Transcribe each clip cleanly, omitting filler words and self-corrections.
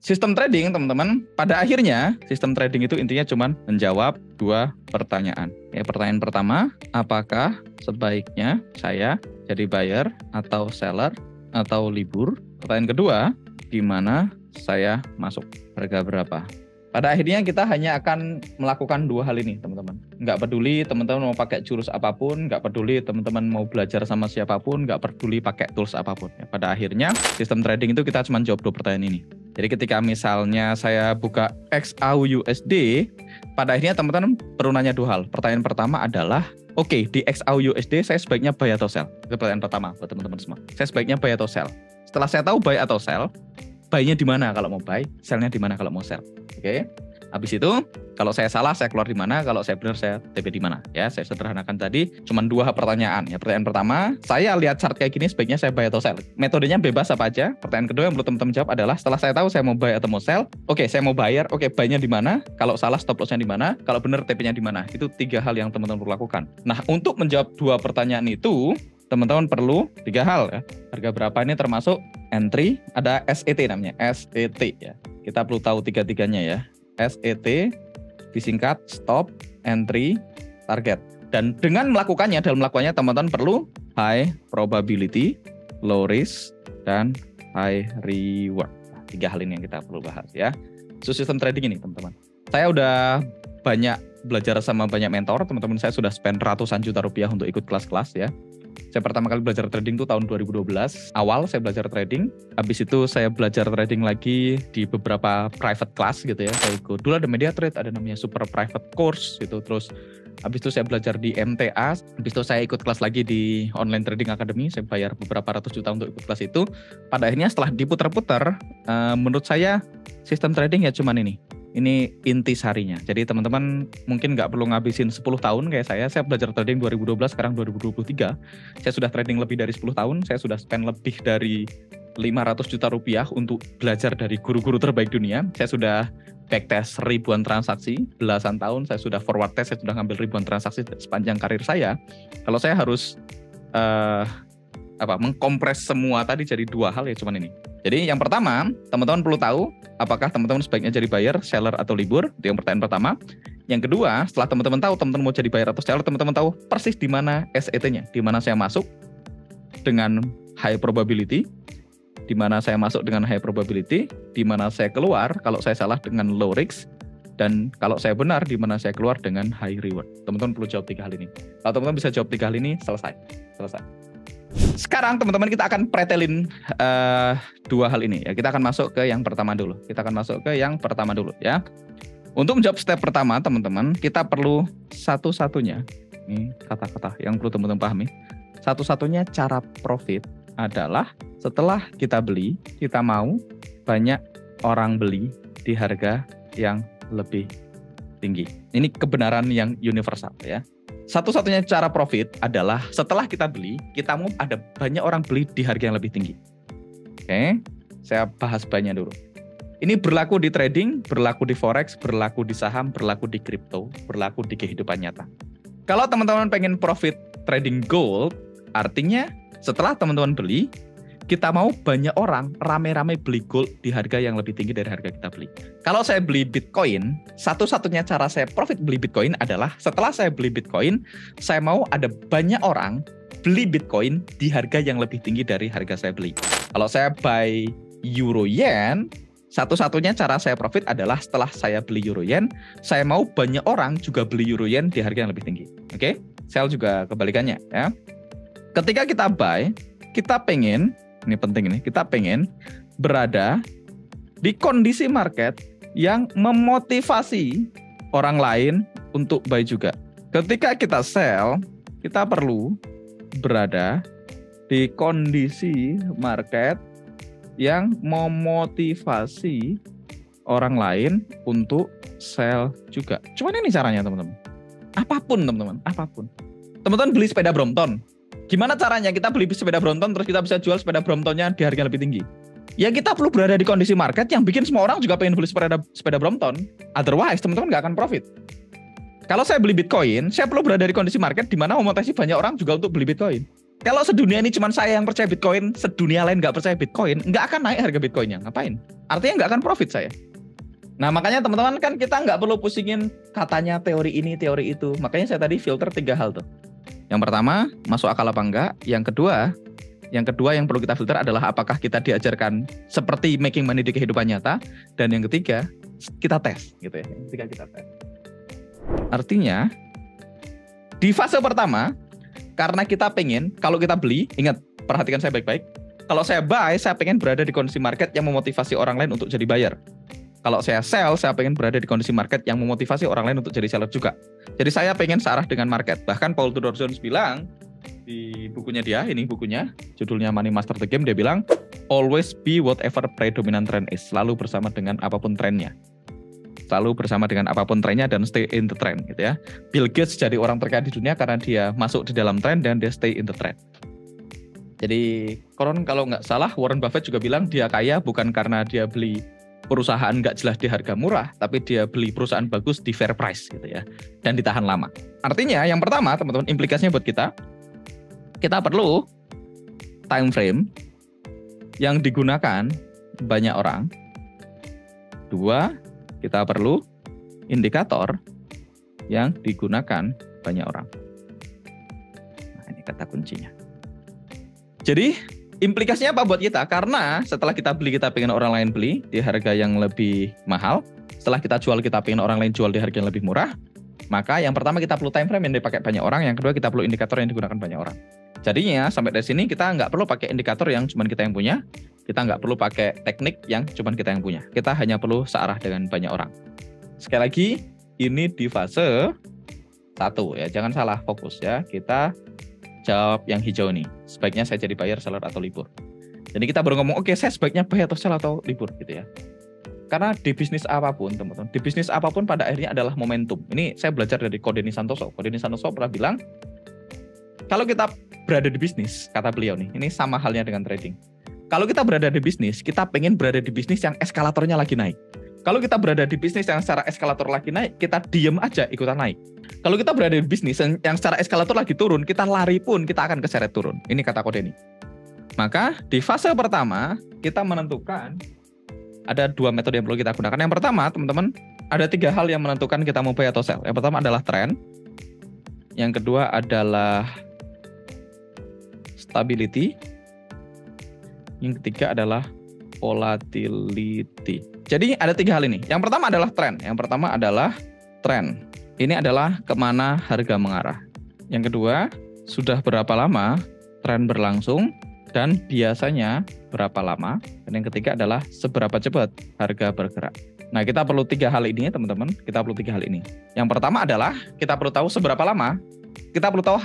sistem trading teman-teman, pada akhirnya sistem trading itu intinya cuma menjawab dua pertanyaan. Ya, pertanyaan pertama, apakah sebaiknya saya jadi buyer atau seller atau libur? Pertanyaan kedua, di mana saya masuk, harga berapa? Pada akhirnya kita hanya akan melakukan dua hal ini teman-teman. Nggak peduli teman-teman mau pakai jurus apapun, nggak peduli teman-teman mau belajar sama siapapun, nggak peduli pakai tools apapun. Ya, pada akhirnya sistem trading itu kita cuma jawab dua pertanyaan ini. Jadi ketika misalnya saya buka XAUUSD, pada akhirnya teman-teman perlu nanya dua hal. Pertanyaan pertama adalah, oke, di XAUUSD saya sebaiknya buy atau sell? Itu pertanyaan pertama buat teman-teman semua. Saya sebaiknya buy atau sell? Setelah saya tahu buy atau sell, buy-nya di mana kalau mau buy, sell-nya di mana kalau mau sell. Oke. Habis itu, kalau saya salah, saya keluar di mana, kalau saya benar, saya TP di mana. Ya, saya sederhanakan tadi, cuma dua pertanyaan. Ya, pertanyaan pertama, saya lihat chart kayak gini, sebaiknya saya buy atau sell. Metodenya bebas apa aja. Pertanyaan kedua yang perlu teman-teman jawab adalah, setelah saya tahu saya mau buy atau mau sell, oke, saya mau buyer, oke, buy-nya di mana, kalau salah stop loss-nya di mana, kalau benar TP-nya di mana. Itu tiga hal yang teman-teman perlu lakukan. Nah, untuk menjawab dua pertanyaan itu, teman-teman perlu tiga hal ya. Harga berapa ini termasuk entry, ada SET namanya, SET ya. Kita perlu tahu tiga-tiganya ya. SET, disingkat stop, entry, target. Dan dengan melakukannya, dalam melakukannya teman-teman perlu high probability, low risk, dan high reward. Nah, tiga hal ini yang kita perlu bahas ya. Sistem trading ini teman-teman. Saya udah banyak belajar sama banyak mentor, teman-teman saya sudah spend ratusan juta rupiah untuk ikut kelas-kelas ya. Saya pertama kali belajar trading itu tahun 2012. Awal saya belajar trading, habis itu saya belajar trading lagi di beberapa private class gitu ya. Saya ikut, dulu ada media trade, ada namanya super private course gitu. Terus habis itu saya belajar di MTA, habis itu saya ikut kelas lagi di online trading academy. Saya bayar beberapa ratus juta untuk ikut kelas itu. Pada akhirnya setelah diputar-putar, menurut saya sistem trading ya cuman ini. Ini inti sarinya. Jadi teman-teman mungkin nggak perlu ngabisin 10 tahun kayak saya. Saya belajar trading 2012, sekarang 2023. Saya sudah trading lebih dari 10 tahun. Saya sudah spend lebih dari 500 juta rupiah untuk belajar dari guru-guru terbaik dunia. Saya sudah backtest ribuan transaksi, belasan tahun. Saya sudah forward test, saya sudah ngambil ribuan transaksi sepanjang karir saya. Kalau saya harus mengkompres semua tadi jadi dua hal ya cuman ini. Jadi yang pertama, teman-teman perlu tahu apakah teman-teman sebaiknya jadi buyer, seller atau libur. Itu yang pertanyaan pertama. Yang kedua, setelah teman-teman tahu teman-teman mau jadi buyer atau seller, teman-teman tahu persis di mana SET-nya, di mana saya masuk dengan high probability, di mana saya masuk dengan high probability, di mana saya keluar kalau saya salah dengan low risk, dan kalau saya benar di mana saya keluar dengan high reward. Teman-teman perlu jawab tiga hal ini. Kalau teman-teman bisa jawab tiga hal ini, selesai. Sekarang teman-teman kita akan pretelin dua hal ini ya. Kita akan masuk ke yang pertama dulu. Ya. Untuk menjawab step pertama teman-teman, kita perlu satu-satunya, ini kata-kata yang perlu teman-teman pahami. Satu-satunya cara profit adalah setelah kita beli, kita mau banyak orang beli di harga yang lebih tinggi. Ini kebenaran yang universal ya. Satu-satunya cara profit adalah setelah kita beli, kita mau ada banyak orang beli di harga yang lebih tinggi. Oke, saya bahas banyak dulu. Ini berlaku di trading, berlaku di forex, berlaku di saham, berlaku di kripto, berlaku di kehidupan nyata. Kalau teman-teman pengen profit trading gold, artinya setelah teman-teman beli, kita mau banyak orang rame-rame beli gold di harga yang lebih tinggi dari harga kita beli. Kalau saya beli Bitcoin, satu-satunya cara saya profit beli Bitcoin adalah setelah saya beli Bitcoin, saya mau ada banyak orang beli Bitcoin di harga yang lebih tinggi dari harga saya beli. Kalau saya buy Euro Yen, satu-satunya cara saya profit adalah setelah saya beli Euro Yen, saya mau banyak orang juga beli Euro Yen di harga yang lebih tinggi. Oke? Sell juga kebalikannya ya. Ketika kita buy, kita pengen, ini penting ini, kita pengen berada di kondisi market yang memotivasi orang lain untuk buy juga. Ketika kita sell, kita perlu berada di kondisi market yang memotivasi orang lain untuk sell juga. Cuman ini caranya teman-teman. Apapun teman-teman, apapun. Teman-teman beli sepeda Brompton. Gimana caranya kita beli sepeda Brompton terus kita bisa jual sepeda Bromptonnya di harga lebih tinggi? Ya kita perlu berada di kondisi market yang bikin semua orang juga pengen beli sepeda Brompton. Otherwise teman-teman nggak akan profit. Kalau saya beli Bitcoin, saya perlu berada di kondisi market di mana memotivasi banyak orang juga untuk beli Bitcoin. Kalau sedunia ini cuma saya yang percaya Bitcoin, sedunia lain nggak percaya Bitcoin, nggak akan naik harga Bitcoinnya. Ngapain? Artinya nggak akan profit saya. Nah makanya teman-teman kan kita nggak perlu pusingin katanya teori ini, teori itu. Makanya saya tadi filter 3 hal tuh. Yang pertama, masuk akal apa enggak. Yang kedua yang perlu kita filter adalah apakah kita diajarkan seperti making money di kehidupan nyata. Dan yang ketiga, kita tes gitu ya. Yang ketiga kita tes. Artinya, di fase pertama, karena kita pengen, kalau kita beli, ingat, perhatikan saya baik-baik. Kalau saya buy, saya pengen berada di kondisi market yang memotivasi orang lain untuk jadi buyer. Kalau saya sell, saya pengen berada di kondisi market yang memotivasi orang lain untuk jadi seller juga. Jadi saya pengen searah dengan market. Bahkan Paul Tudor Jones bilang, di bukunya dia, ini bukunya, judulnya Money Master the Game, dia bilang, always be whatever predominant trend is. Selalu bersama dengan apapun trennya. Selalu bersama dengan apapun trennya dan stay in the trend gitu ya. Bill Gates jadi orang terkaya di dunia karena dia masuk di dalam tren dan dia stay in the trend. Jadi konon kalau nggak salah Warren Buffett juga bilang dia kaya bukan karena dia beli perusahaan nggak jelas di harga murah, tapi dia beli perusahaan bagus di fair price gitu ya, dan ditahan lama. Artinya yang pertama teman-teman, implikasinya buat kita perlu time frame yang digunakan banyak orang. 2, kita perlu indikator yang digunakan banyak orang. Nah, ini kata kuncinya. Jadi, implikasinya apa buat kita? Karena setelah kita beli, kita pengen orang lain beli di harga yang lebih mahal. Setelah kita jual, kita pengen orang lain jual di harga yang lebih murah. Maka yang pertama kita perlu time frame yang dipakai banyak orang. Yang kedua kita perlu indikator yang digunakan banyak orang. Jadinya sampai dari sini kita nggak perlu pakai indikator yang cuma kita yang punya. Kita nggak perlu pakai teknik yang cuma kita yang punya. Kita hanya perlu searah dengan banyak orang. Sekali lagi, ini di fase 1 ya. Jangan salah fokus ya. Kita jawab yang hijau nih. Sebaiknya saya jadi buyer, seller, atau libur. Jadi kita baru ngomong, oke, saya sebaiknya buy atau sell atau libur gitu ya. Karena di bisnis apapun, teman-teman, di bisnis apapun pada akhirnya adalah momentum. Ini saya belajar dari Kodeni Santoso. Kodeni Santoso pernah bilang, kalau kita berada di bisnis, kata beliau nih, ini sama halnya dengan trading. Kalau kita berada di bisnis, kita pengen berada di bisnis yang eskalatornya lagi naik. Kalau kita berada di bisnis yang secara eskalator lagi naik, kita diem aja ikutan naik. Kalau kita berada di bisnis yang secara eskalator lagi turun, kita lari pun kita akan keseret turun. Ini kata Kodeni. Maka di fase pertama, kita menentukan ada 2 metode yang perlu kita gunakan. Yang pertama, teman-teman, ada 3 hal yang menentukan kita mau buy atau sell. Yang pertama adalah tren. Yang kedua adalah stability. Yang ketiga adalah volatility. Jadi ada 3 hal ini. Yang pertama adalah tren. Ini adalah kemana harga mengarah. Yang kedua, sudah berapa lama tren berlangsung dan biasanya berapa lama. Dan yang ketiga adalah seberapa cepat harga bergerak. Nah, kita perlu 3 hal ini, teman-teman. Kita perlu 3 hal ini. Yang pertama adalah kita perlu tahu seberapa lama. Kita perlu tahu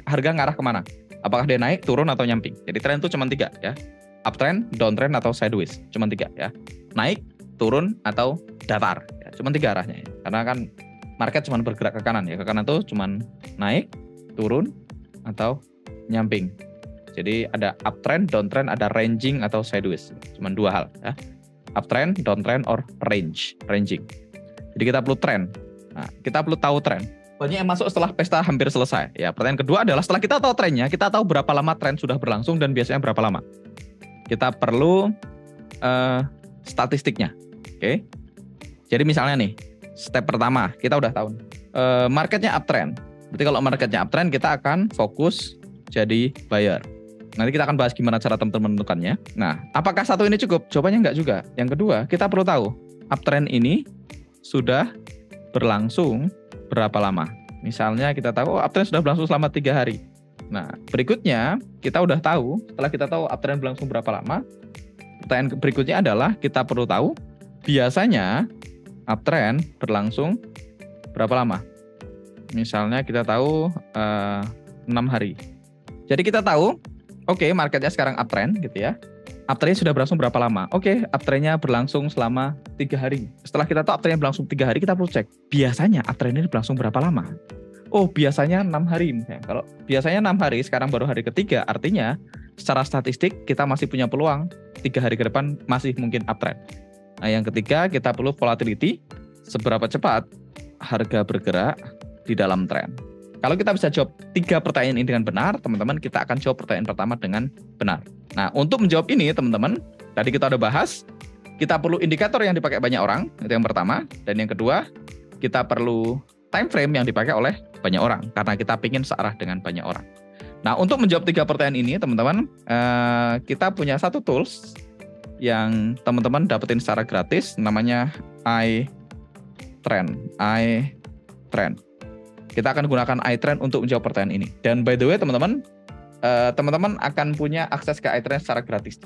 harga ngarah kemana. Apakah dia naik, turun, atau nyamping. Jadi tren itu cuma 3 ya. Uptrend, downtrend, atau sideways. Cuma 3 ya. Naik, turun, atau datar. Ya, cuma 3 arahnya. Ya. Karena kan market cuma bergerak ke kanan ya. Ke kanan itu cuma naik, turun, atau nyamping. Jadi ada uptrend, downtrend, ada ranging, atau sideways. Cuma 2 hal ya. Uptrend, downtrend, or ranging. Jadi kita perlu tren. Nah, kita perlu tahu tren. Banyak yang masuk setelah pesta hampir selesai. Ya, pertanyaan kedua adalah setelah kita tahu trennya, kita tahu berapa lama tren sudah berlangsung dan biasanya berapa lama. Kita perlu statistiknya. Oke. Jadi misalnya nih, step pertama kita udah tahu marketnya uptrend. Berarti kalau marketnya uptrend kita akan fokus jadi buyer. Nanti kita akan bahas gimana cara teman-teman menentukannya. Nah, apakah satu ini cukup? Jawabannya enggak juga. Yang kedua, kita perlu tahu uptrend ini sudah berlangsung berapa lama. Misalnya kita tahu uptrend sudah berlangsung selama 3 hari. Nah, berikutnya kita udah tahu, setelah kita tahu uptrend berlangsung berapa lama, pertanyaan berikutnya adalah kita perlu tahu biasanya uptrend berlangsung berapa lama. Misalnya kita tahu 6 hari. Jadi kita tahu, oke, marketnya sekarang uptrend gitu ya. Uptrendnya sudah berlangsung berapa lama? Oke, uptrendnya berlangsung selama 3 hari. Setelah kita tahu uptrendnya berlangsung 3 hari, kita perlu cek biasanya uptrendnya berlangsung berapa lama. Oh, biasanya 6 hari. Kalau biasanya 6 hari, sekarang baru hari ketiga, artinya secara statistik kita masih punya peluang 3 hari ke depan masih mungkin uptrend. Nah, yang ketiga kita perlu volatility, seberapa cepat harga bergerak di dalam tren. Kalau kita bisa jawab 3 pertanyaan ini dengan benar, teman-teman, kita akan jawab pertanyaan pertama dengan benar. Nah, untuk menjawab ini, teman-teman, tadi kita udah bahas, kita perlu indikator yang dipakai banyak orang, itu yang pertama. Dan yang kedua, kita perlu time frame yang dipakai oleh banyak orang, karena kita ingin searah dengan banyak orang. Nah, untuk menjawab 3 pertanyaan ini, teman-teman, kita punya satu tools yang teman-teman dapetin secara gratis, namanya iTrend. Kita akan gunakan iTrend untuk menjawab pertanyaan ini. Dan by the way, teman-teman akan punya akses ke iTrend secara gratis.